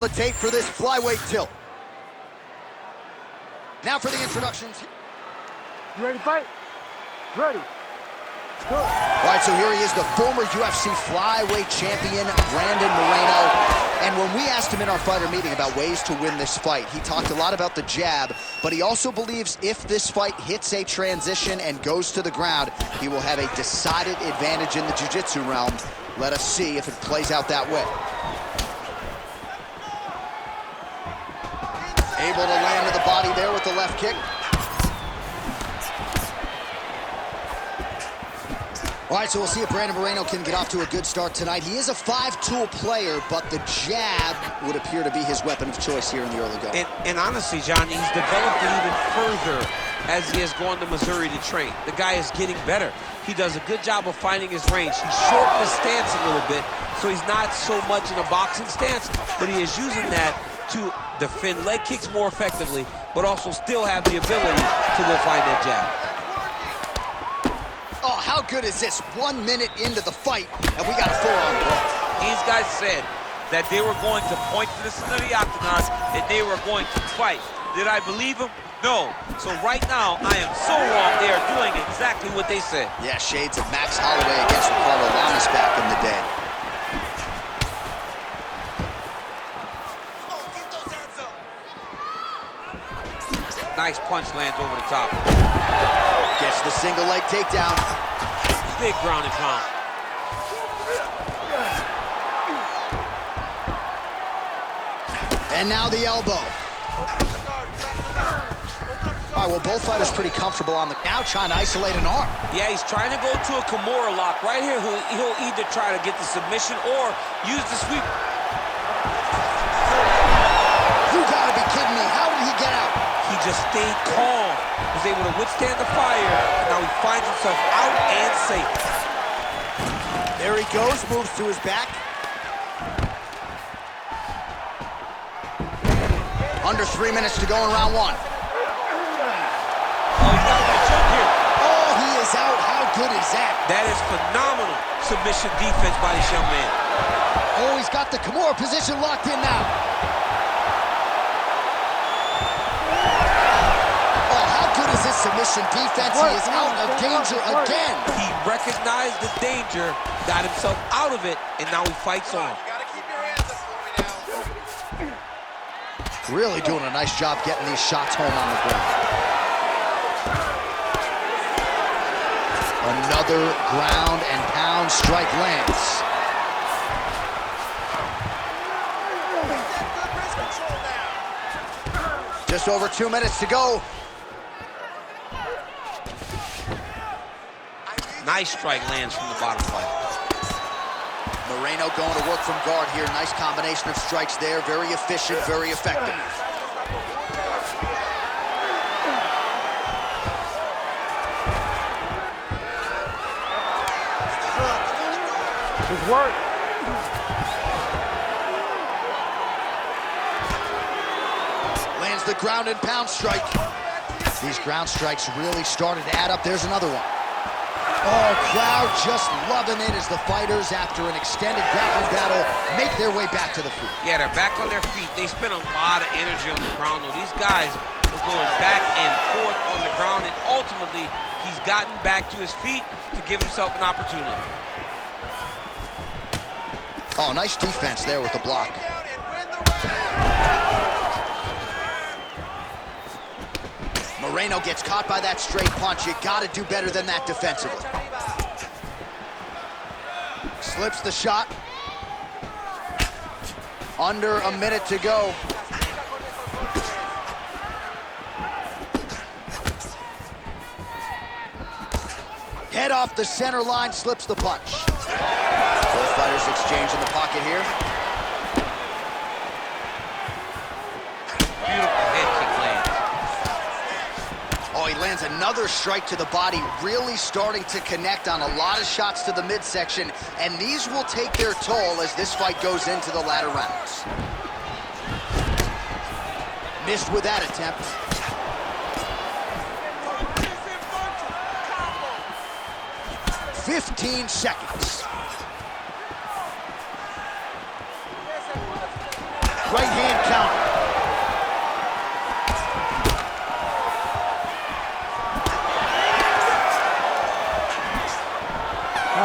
The tape for this flyweight tilt. Now for the introductions. You ready to fight? Ready. All right, so here he is, the former UFC flyweight champion, Brandon Moreno. And when we asked him in our fighter meeting about ways to win this fight, he talked a lot about the jab, but he also believes if this fight hits a transition and goes to the ground, he will have a decided advantage in the jiu-jitsu realm. Let us see if it plays out that way. Able to land to the body there with the left kick. All right, so we'll see if Brandon Moreno can get off to a good start tonight. He is a five-tool player, but the jab would appear to be his weapon of choice here in the early going. And honestly, John, he's developed it even further as he has gone to Missouri to train. The guy is getting better. He does a good job of finding his range. He's shortened his stance a little bit, so he's not so much in a boxing stance, but he is using that to defend leg kicks more effectively, but also still have the ability to go find that jab. Oh, how good is this? 1 minute into the fight, and we got a full-on brawl. These guys said that they were going to point to the center of the octagon, and they were going to fight. Did I believe them? No. So right now, I am so wrong. They are doing exactly what they said. Yeah, shades of Max Holloway against Ricardo Lamas back in the day. Nice punch lands over the top. Gets the single leg takedown. Big ground and pound. And now the elbow. All right, well, both fighters pretty comfortable on the... Now trying to isolate an arm. Yeah, he's trying to go to a Kimura lock. Right here, he'll either try to get the submission or use the sweep. You gotta be kidding me. How did he get out? He just stayed calm, was able to withstand the fire, and now he finds himself out and safe. There he goes, moves to his back. Under 3 minutes to go in round one. Oh, he's got a choke here. Oh, he is out. How good is that? That is phenomenal submission defense by this young man. Oh, he's got the Kimura position locked in now. Submission defense, he is out of danger again. He recognized the danger, got himself out of it, and now he fights on. You gotta keep your hands up for me now. Really doing a nice job getting these shots home on the ground. Another ground and pound strike lands. Just over 2 minutes to go. Nice strike lands from the bottom fight. Moreno going to work from guard here. Nice combination of strikes there. Very efficient, very effective. Good work. Lands the ground and pound strike. These ground strikes really started to add up. There's another one. Oh, crowd just loving it as the fighters, after an extended grappling battle, make their way back to the feet. Yeah, they're back on their feet. They spent a lot of energy on the ground, though. These guys were going back and forth on the ground, and ultimately, he's gotten back to his feet to give himself an opportunity. Oh, nice defense there with the block. Moreno gets caught by that straight punch. You gotta do better than that defensively. Slips the shot. Under a minute to go. Head off the center line, slips the punch. Both fighters exchange in the pocket here. Beautiful head kick lands. Oh, he lands another strike to the body, really starting to connect on a lot of shots to the midsection, and these will take their toll as this fight goes into the latter rounds. Missed with that attempt. 15 seconds. Right hand counter.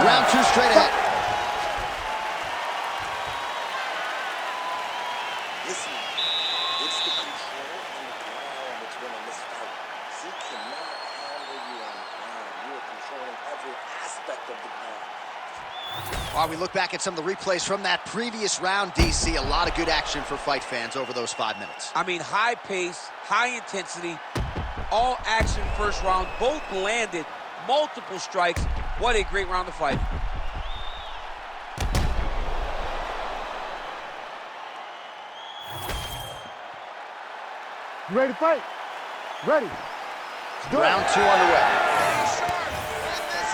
Round 2 straight ahead. Listen, it's the control on the ground that's winning this fight. He cannot handle you on the ground. You are controlling every aspect of the ground. While we look back at some of the replays from that previous round, DC, a lot of good action for fight fans over those 5 minutes. I mean, high pace, high intensity, all action first round. Both landed multiple strikes. What a great round of fight. You ready to fight? Ready. Let's do it. Round 2 underway.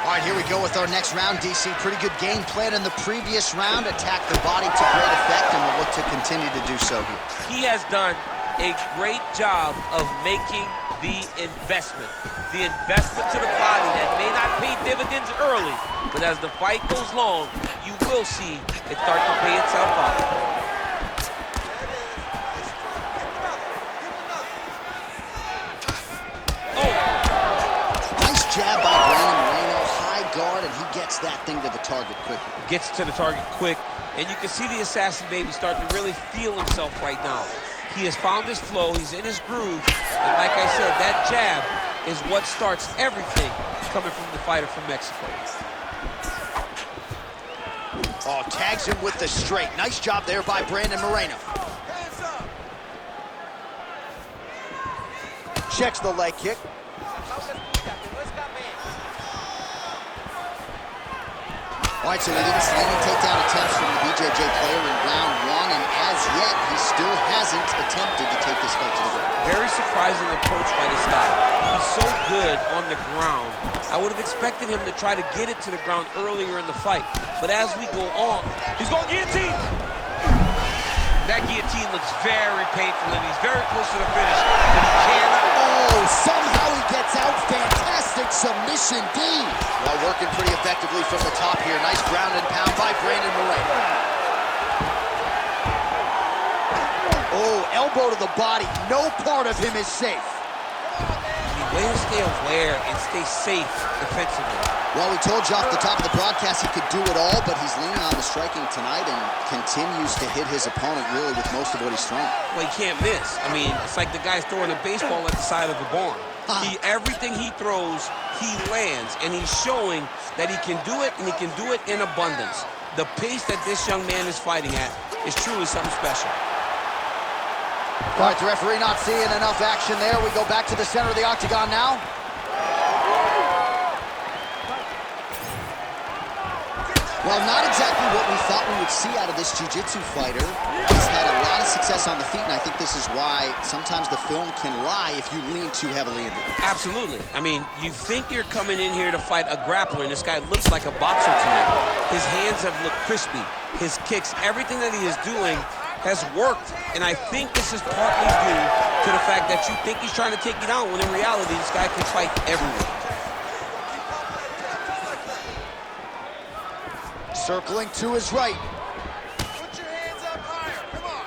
All right, here we go with our next round, DC. Pretty good game plan in the previous round. Attacked the body to great effect, and will look to continue to do so here. He has done a great job of making the investment. The investment to the body that may not pay dividends early, but as the fight goes long, you will see it start to pay itself off. Jab by Moreno, high guard, and he gets that thing to the target quickly. Gets to the target quick, and you can see the assassin baby starting to really feel himself right now. He has found his flow, he's in his groove, and like I said, that jab is what starts everything coming from the fighter from Mexico. Oh, tags him with the straight. Nice job there by Brandon Moreno. Checks the leg kick. All right, so we didn't see any takedown attempts from the BJJ player in round 1, and as yet, he still hasn't attempted to take this fight to the ground. Very surprising approach by this guy. He's so good on the ground. I would have expected him to try to get it to the ground earlier in the fight. But as we go on, he's going guillotine. That guillotine looks very painful, and he's very close to the finish. But he cannot. Oh, somehow he gets out. Fantastic submission D. Well, working pretty effectively from the top here. Nice ground and pound by Brandon Moreno. Oh, elbow to the body. No part of him is safe. Way to stay aware and stay safe defensively. Well, we told you off the top of the broadcast he could do it all, but he's leaning on the striking tonight and continues to hit his opponent really with most of what he's throwing. Well, he can't miss. I mean, it's like the guy's throwing a baseball at the side of the barn. Everything he throws, he lands, and he's showing that he can do it, and he can do it in abundance. The pace that this young man is fighting at is truly something special. All right, the referee not seeing enough action there. We go back to the center of the octagon now. Well, not exactly what we thought we would see out of this jiu-jitsu fighter. He's had a lot of success on the feet, and I think this is why sometimes the film can lie if you lean too heavily into it. Absolutely. I mean, you think you're coming in here to fight a grappler, and this guy looks like a boxer tonight. His hands have looked crispy. His kicks, everything that he is doing has worked, and I think this is partly due to the fact that you think he's trying to take you down, when in reality, this guy can fight everywhere. Circling to his right. Put your hands up higher. Come on.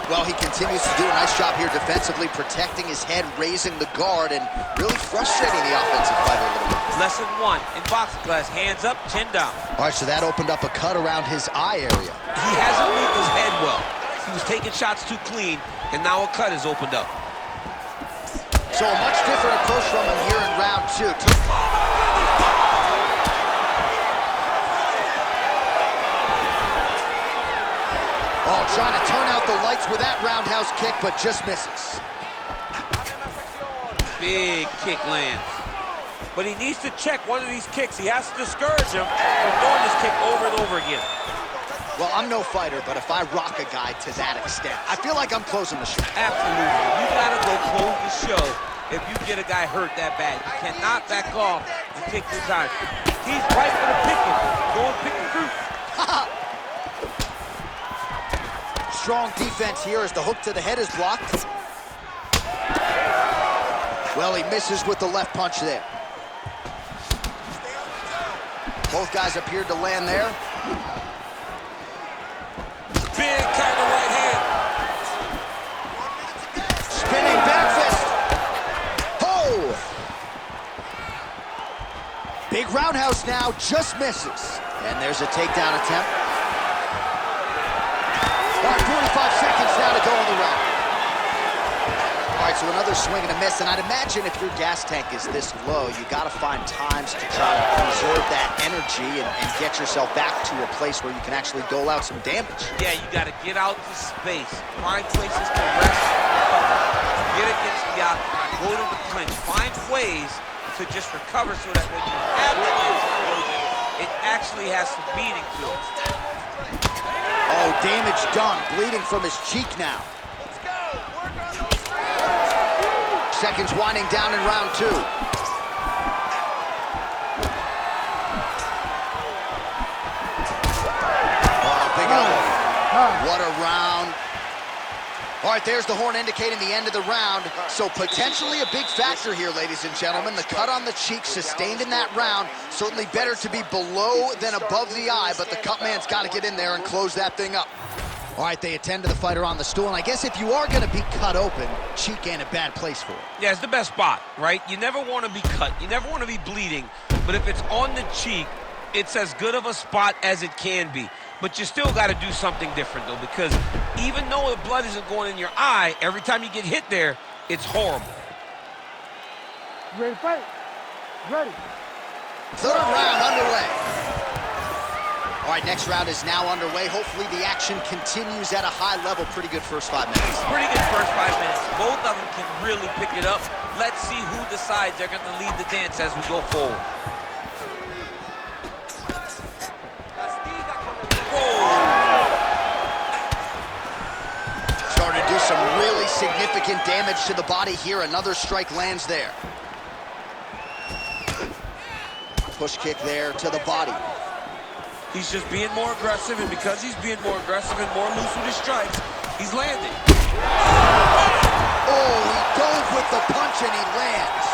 Well, he continues to do a nice job here defensively, protecting his head, raising the guard, and really frustrating the offensive fighter a little bit. Lesson 1 in boxing class, hands up, chin down. All right, so that opened up a cut around his eye area. He hasn't moved his head well. He was taking shots too clean, and now a cut has opened up. So a much different approach from him here in round 2. Oh, trying to turn out the lights with that roundhouse kick, but just misses. Big kick lands. But he needs to check one of these kicks. He has to discourage him from throwing this kick over and over again. Well, I'm no fighter, but if I rock a guy to that extent, I feel like I'm closing the show. Absolutely. You gotta go close the show if you get a guy hurt that bad. You cannot back off and take your time. He's right for the picking. Go and pick the fruit. Strong defense here as the hook to the head is blocked. Well, he misses with the left punch there. Both guys appeared to land there. Big counter right hand. roundhouse now, just misses. And there's a takedown attempt. All right, 45 seconds now to go in the round. All right, so another swing and a miss, and I'd imagine if your gas tank is this low, you gotta find times to try to preserve that energy and get yourself back to a place where you can actually dole out some damage. Yeah, you gotta get out to space, find places to rest, recover, get against the octagon, go to the clinch, find ways to just recover so that when you have the explosion, it actually has some meaning to it. Oh, damage done, bleeding from his cheek now. Seconds winding down in round 2. Oh, big elbow. What a round. All right, there's the horn indicating the end of the round. So potentially a big factor here, ladies and gentlemen. The cut on the cheek sustained in that round. Certainly better to be below than above the eye, but the cut man's got to get in there and close that thing up. All right, they attend to the fighter on the stool, and I guess if you are going to be cut open, cheek ain't a bad place for it. Yeah, it's the best spot, right? You never want to be cut. You never want to be bleeding. But if it's on the cheek, it's as good of a spot as it can be. But you still got to do something different, though, because even though the blood isn't going in your eye, every time you get hit there, it's horrible. You ready to fight? Ready. Third round underway. All right, next round is now underway. Hopefully the action continues at a high level. Pretty good first 5 minutes. Pretty good first 5 minutes. Both of them can really pick it up. Let's see who decides they're going to lead the dance as we go forward. Starting to do some really significant damage to the body here. Another strike lands there. Push kick there to the body. He's just being more aggressive, and because he's being more aggressive and more loose with his strikes, he's landing. Oh, he dove with the punch and he lands.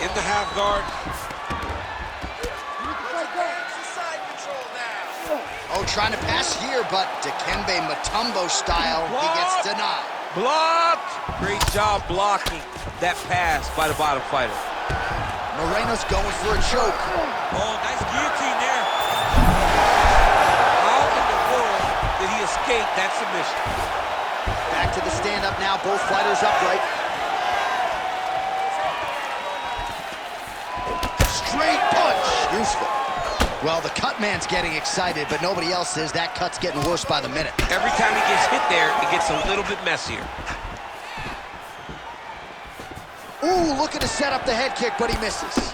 In the half guard. Oh, trying to pass here, but Dikembe Mutombo style, he gets denied. Blocked! Great job blocking that pass by the bottom fighter. Moreno's going for a choke. Oh, nice guillotine there. How in the world did he escape that submission? Back to the stand-up now, both fighters upright. Straight punch, useful. Well, the cut man's getting excited, but nobody else is. That cut's getting worse by the minute. Every time he gets hit there, it gets a little bit messier. Ooh, looking to set up the head kick, but he misses.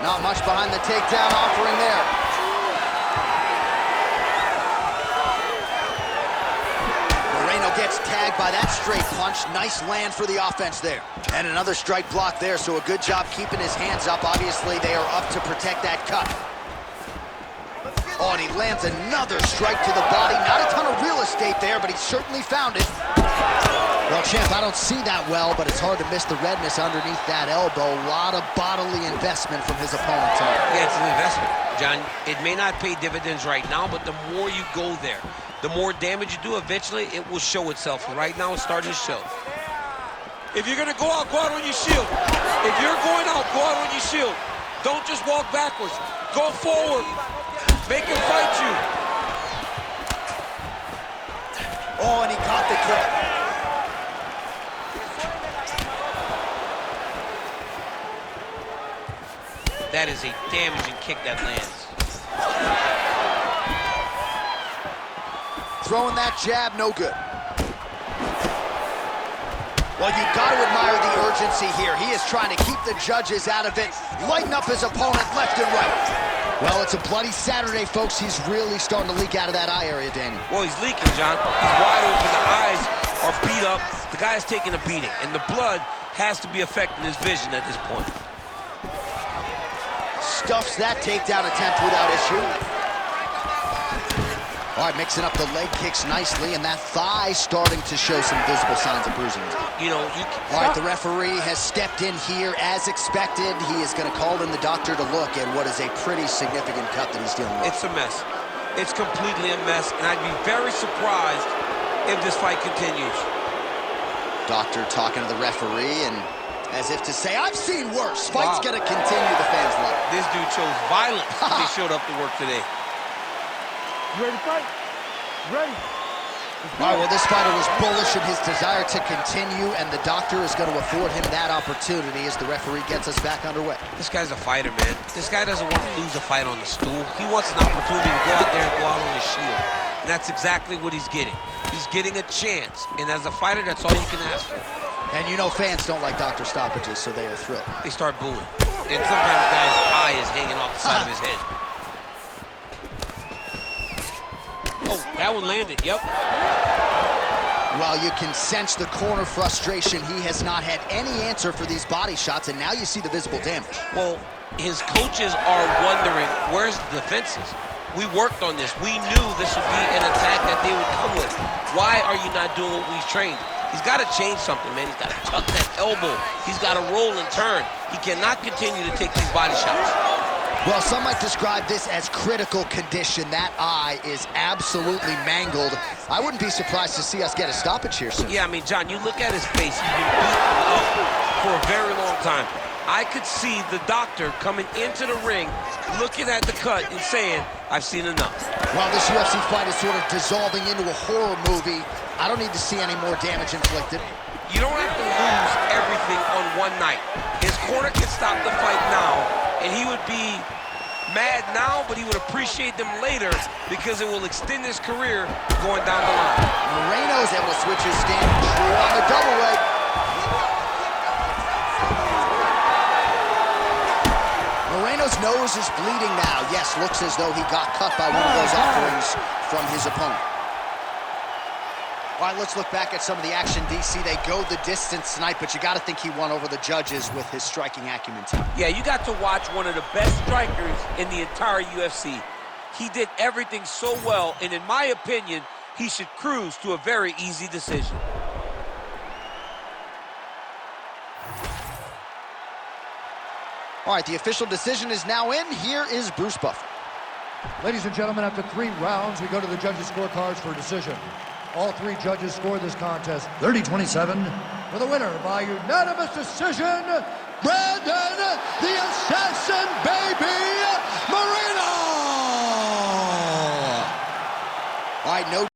Not much behind the takedown offering there. Moreno gets tagged by that straight punch. Nice land for the offense there. And another strike block there, so a good job keeping his hands up. Obviously, they are up to protect that cut. Oh, and he lands another strike to the body. Not a ton of real estate there, but he certainly found it. Well, champ, I don't see that well, but it's hard to miss the redness underneath that elbow. A lot of bodily investment from his opponent tonight. Yeah, it's an investment, John. It may not pay dividends right now, but the more you go there, the more damage you do, eventually it will show itself. And right now, it's starting to show. If you're going to go out on your shield. If you're going out, go out on your shield. Don't just walk backwards. Go forward. Make him fight you. Oh, and he caught the kick. That is a damaging kick that lands. Throwing that jab, no good. Well, you've got to admire the urgency here. He is trying to keep the judges out of it, lighten up his opponent left and right. Well, it's a bloody Saturday, folks. He's really starting to leak out of that eye area, Danny. Well, he's leaking, John. He's wide open. The eyes are beat up. The guy's taking a beating, and the blood has to be affecting his vision at this point. Stuffs that takedown attempt without issue. All right, mixing up the leg kicks nicely, and that thigh starting to show some visible signs of bruising. You know, all right, the referee has stepped in here as expected. He is going to call in the doctor to look at what is a pretty significant cut that he's dealing with. It's a mess. It's completely a mess, and I'd be very surprised if this fight continues. Doctor talking to the referee, and as if to say, I've seen worse. Fight's gonna continue, the fans love it. This dude chose violence when he showed up to work today. You ready to fight? Ready. All right, well, this fighter was bullish in his desire to continue, and the doctor is going to afford him that opportunity as the referee gets us back underway. This guy's a fighter, man. This guy doesn't want to lose a fight on the stool. He wants an opportunity to go out there and go out on his shield. And that's exactly what he's getting. He's getting a chance, and as a fighter, that's all you can ask for. And you know fans don't like doctor stoppages, so they are thrilled. They start booing. And sometimes the guy's eye is hanging off the side of his head. Oh, that one landed, yep. Well, you can sense the corner frustration. He has not had any answer for these body shots, and now you see the visible damage. Well, his coaches are wondering, where's the defenses? We worked on this. We knew this would be an attack that they would come with. Why are you not doing what we've trained? He's got to change something, man. He's got to tuck that elbow. He's got to roll and turn. He cannot continue to take these body shots. Well, some might describe this as critical condition. That eye is absolutely mangled. I wouldn't be surprised to see us get a stoppage here soon. Yeah, I mean, John, you look at his face. He's been beaten up for a very long time. I could see the doctor coming into the ring, looking at the cut and saying, I've seen enough. Well, this UFC fight is sort of dissolving into a horror movie. I don't need to see any more damage inflicted. You don't have to lose everything on one night. His corner can stop the fight now, and he would be mad now, but he would appreciate them later because it will extend his career going down the line. Moreno is able to switch his stand true on the double leg. Moreno's nose is bleeding now. Yes, looks as though he got cut by one of those offerings from his opponent. All right, let's look back at some of the action, DC. They go the distance tonight, but you got to think he won over the judges with his striking acumen too. Yeah, you got to watch one of the best strikers in the entire UFC. He did everything so well, and in my opinion, he should cruise to a very easy decision. All right, the official decision is now in. Here is Bruce Buffer. Ladies and gentlemen, after 3 rounds, we go to the judges' scorecards for a decision. All 3 judges scored this contest 30-27 for the winner by unanimous decision, Brandon the Assassin Baby Moreno! All right, no